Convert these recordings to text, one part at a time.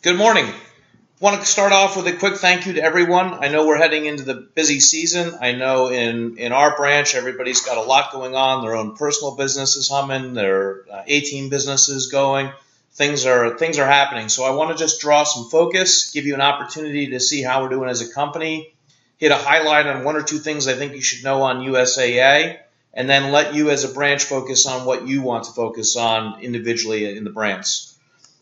Good morning. Want to start off with a quick thank you to everyone. I know we're heading into the busy season. I know in our branch, everybody's got a lot going on. Their own personal businesses humming, their A-team businesses going. Things are happening. So I want to just draw some focus, give you an opportunity to see how we're doing as a company, hit a highlight on one or two things I think you should know on USAA, and then let you as a branch focus on what you want to focus on individually in the branch.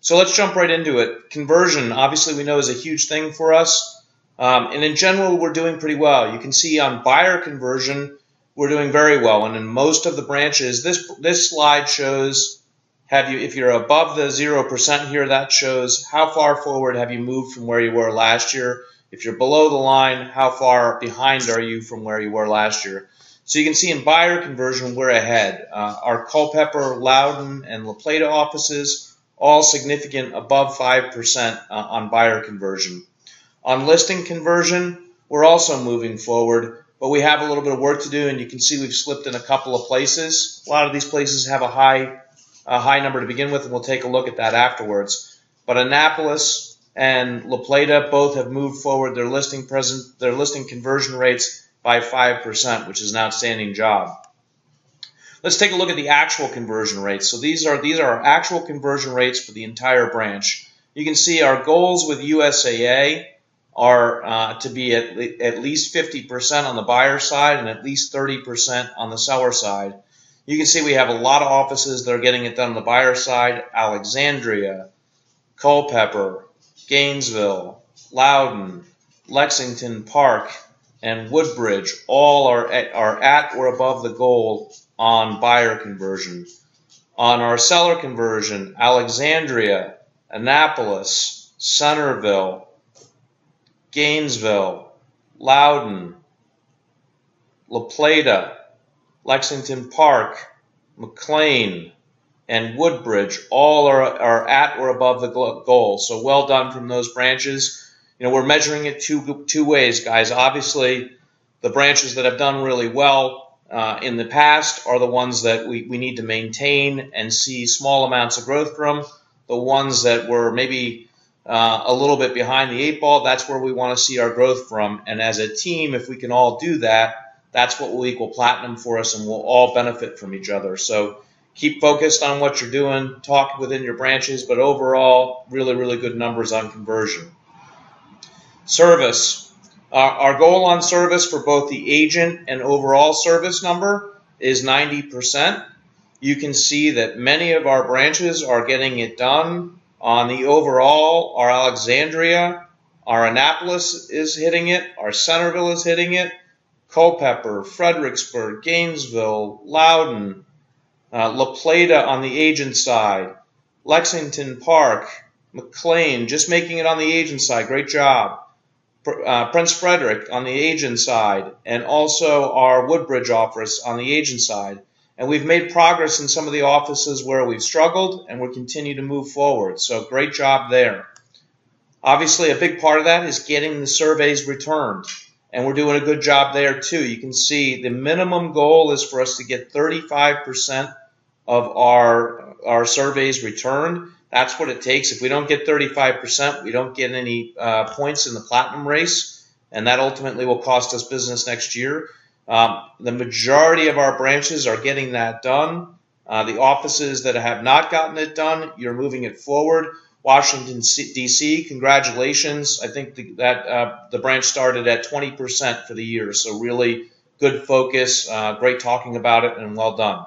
So let's jump right into it. Conversion, obviously we know, is a huge thing for us. And in general, we're doing pretty well. You can see on buyer conversion, we're doing very well. And in most of the branches, this slide shows, if you're above the 0% here, that shows how far forward have you moved from where you were last year. If you're below the line, how far behind are you from where you were last year. So you can see in buyer conversion, we're ahead. Our Culpeper, Loudoun, and La Plata offices, all significant above 5% on buyer conversion. On listing conversion, we're also moving forward, but we have a little bit of work to do, and you can see we've slipped in a couple of places. A lot of these places have a high number to begin with, and we'll take a look at that afterwards. But Annapolis and La Plata both have moved forward their listing conversion rates by 5%, which is an outstanding job. Let's take a look at the actual conversion rates. So these are our actual conversion rates for the entire branch. You can see our goals with USAA are to be at least 50% on the buyer side and at least 30% on the seller side. You can see we have a lot of offices that are getting it done on the buyer side. Alexandria, Culpeper, Gainesville, Loudoun, Lexington Park, and Woodbridge all are at or above the goal on buyer conversion. On our seller conversion, Alexandria, Annapolis, Centerville, Gainesville, Loudoun, La Plata, Lexington Park, McLean, and Woodbridge all are at or above the goal. So well done from those branches. You know, we're measuring it two ways, guys. Obviously, the branches that have done really well in the past are the ones that we need to maintain and see small amounts of growth from. The ones that were maybe a little bit behind the eight ball, that's where we want to see our growth from. And as a team, if we can all do that, that's what will equal platinum for us, and we'll all benefit from each other. So keep focused on what you're doing, talk within your branches, but overall, really, really good numbers on conversion. Service. Our goal on service for both the agent and overall service number is 90%. You can see that many of our branches are getting it done. On the overall, our Alexandria, our Annapolis is hitting it, our Centerville is hitting it, Culpeper, Fredericksburg, Gainesville, Loudoun, La Plata on the agent side, Lexington Park, McLean, just making it on the agent side, great job. Prince Frederick on the agent side, and also our Woodbridge office on the agent side. And we've made progress in some of the offices where we've struggled, and we'll continue to move forward. So great job there. Obviously, a big part of that is getting the surveys returned, and we're doing a good job there too. You can see the minimum goal is for us to get 35% of our surveys returned. That's what it takes. If we don't get 35%, we don't get any points in the platinum race, and that ultimately will cost us business next year. The majority of our branches are getting that done. The offices that have not gotten it done, you're moving it forward. Washington, D.C., congratulations. I think that the branch started at 20% for the year, so really good focus, great talking about it, and well done.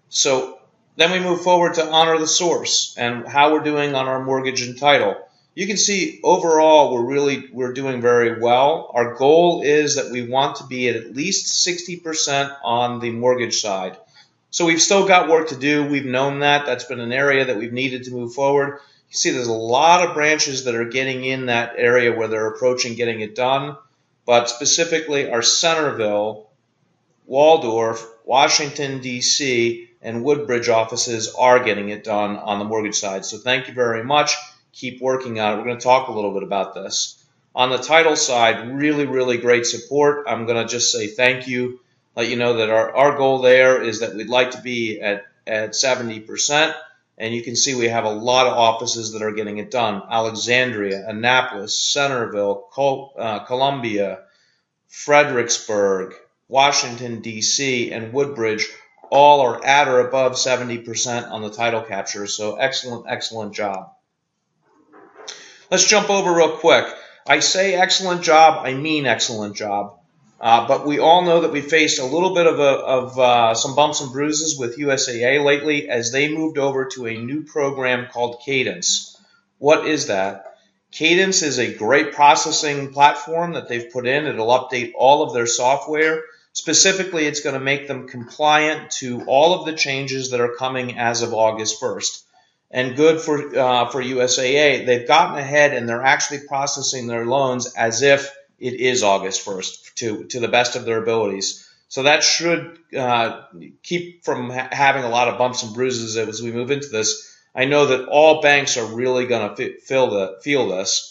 So then we move forward to honor the source and how we're doing on our mortgage and title. You can see overall we're doing very well. Our goal is that we want to be at least 60% on the mortgage side. So we've still got work to do. We've known that. That's been an area that we've needed to move forward. You see there's a lot of branches that are getting in that area where they're approaching getting it done. But specifically our Centerville, Waldorf, Washington, D.C., and Woodbridge offices are getting it done on the mortgage side. So thank you very much. Keep working on it. We're going to talk a little bit about this. On the title side, really, really great support. I'm going to just say thank you, let you know that our goal there is that we'd like to be at 70%. And you can see we have a lot of offices that are getting it done. Alexandria, Annapolis, Centerville, Columbia, Fredericksburg, Washington, D.C., and Woodbridge all are at or above 70% on the title capture. So excellent, excellent job. Let's jump over real quick. I say excellent job, I mean excellent job. But we all know that we faced a little bit of some bumps and bruises with USAA lately as they moved over to a new program called Cadence. What is that? Cadence is a great processing platform that they've put in. It'll update all of their software. Specifically, it's going to make them compliant to all of the changes that are coming as of August 1st. And good for USAA, they've gotten ahead and they're actually processing their loans as if it is August 1st to the best of their abilities. So that should keep from having a lot of bumps and bruises as we move into this. I know that all banks are really going to feel this.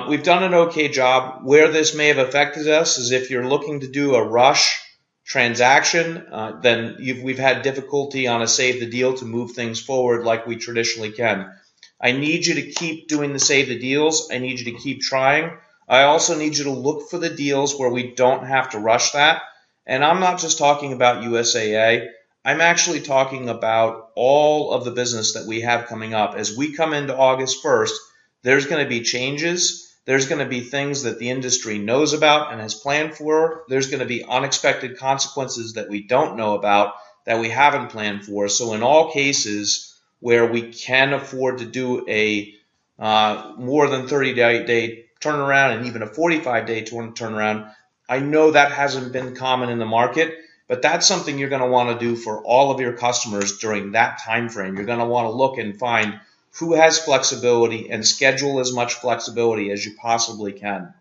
We've done an okay job. Where this may have affected us is if you're looking to do a rush transaction, then we've had difficulty on a save the deal to move things forward like we traditionally can. I need you to keep doing the save the deals. I need you to keep trying. I also need you to look for the deals where we don't have to rush that. And I'm not just talking about USAA. I'm actually talking about all of the business that we have coming up. As we come into August 1st, there's going to be changes. There's going to be things that the industry knows about and has planned for. There's going to be unexpected consequences that we don't know about that we haven't planned for. So in all cases where we can afford to do a more than 30-day turnaround and even a 45-day turnaround, I know that hasn't been common in the market, but that's something you're going to want to do for all of your customers during that time frame. You're going to want to look and find who has flexibility and schedule as much flexibility as you possibly can.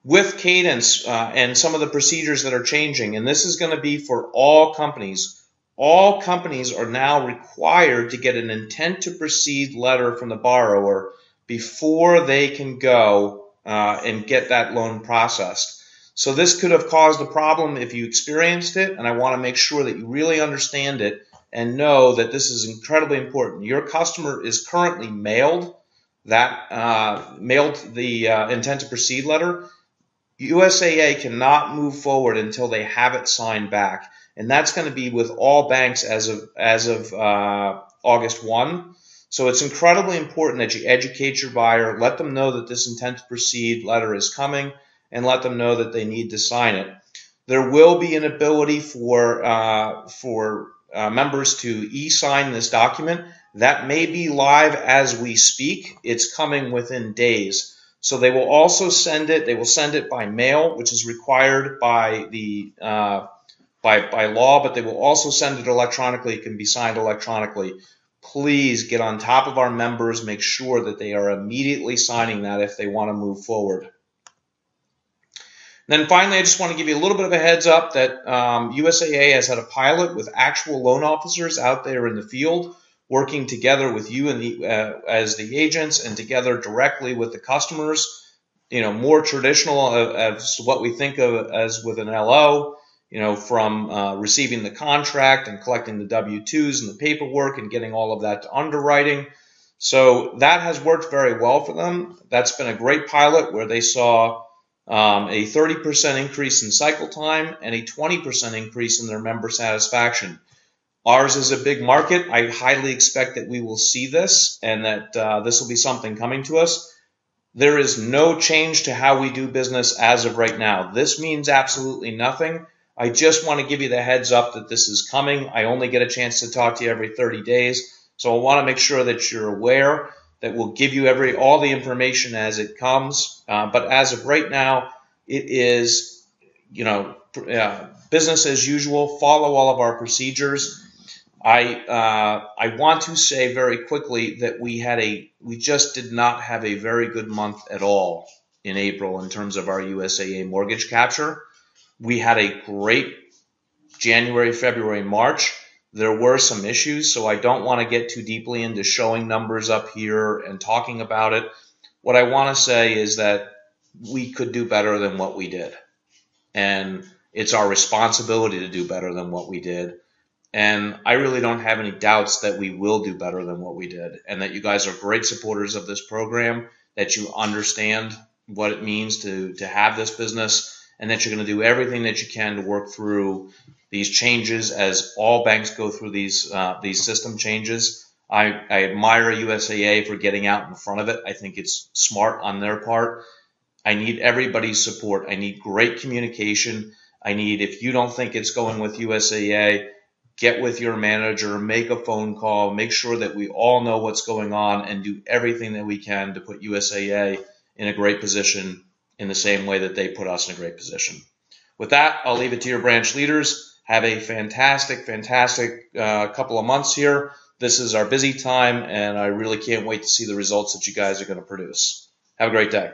With Cadence and some of the procedures that are changing, and this is going to be for all companies are now required to get an intent to proceed letter from the borrower before they can go and get that loan processed. So this could have caused a problem if you experienced it, and I want to make sure that you really understand it and know that this is incredibly important. Your customer is currently mailed the intent to proceed letter. USAA cannot move forward until they have it signed back, and that's going to be with all banks as of August 1. So it's incredibly important that you educate your buyer, let them know that this intent to proceed letter is coming, and let them know that they need to sign it. There will be an ability for members to e-sign this document. That may be live as we speak. It's coming within days. So they will also send it. They will send it by mail, which is required by the by law, but they will also send it electronically. It can be signed electronically. Please get on top of our members. Make sure that they are immediately signing that if they want to move forward. Then finally, I just want to give you a little bit of a heads up that USAA has had a pilot with actual loan officers out there in the field working together with you and as the agents and together directly with the customers. You know, more traditional as what we think of as with an LO, you know, from receiving the contract and collecting the W-2s and the paperwork and getting all of that to underwriting. So that has worked very well for them. That's been a great pilot where they saw a 30% increase in cycle time and a 20% increase in their member satisfaction. Ours is a big market. I highly expect that we will see this and that this will be something coming to us. There is no change to how we do business as of right now. This means absolutely nothing. I just want to give you the heads up that this is coming. I only get a chance to talk to you every 30 days, so I want to make sure that you're aware that we'll give you all the information as it comes. But as of right now, it is, you know, business as usual. Follow all of our procedures. I want to say very quickly that we just did not have a very good month at all in April in terms of our USAA mortgage capture. We had a great January, February, March. There were some issues, so I don't want to get too deeply into showing numbers up here and talking about it. What I want to say is that we could do better than what we did, and it's our responsibility to do better than what we did. And I really don't have any doubts that we will do better than what we did, and that you guys are great supporters of this program, that you understand what it means to have this business, and that you're going to do everything that you can to work through these changes as all banks go through these system changes. I admire USAA for getting out in front of it. I think it's smart on their part. I need everybody's support. I need great communication. If you don't think it's going with USAA, get with your manager, make a phone call, make sure that we all know what's going on, and do everything that we can to put USAA in a great position in the same way that they put us in a great position. With that, I'll leave it to your branch leaders. Have a fantastic couple of months here. This is our busy time, and I really can't wait to see the results that you guys are going to produce. Have a great day.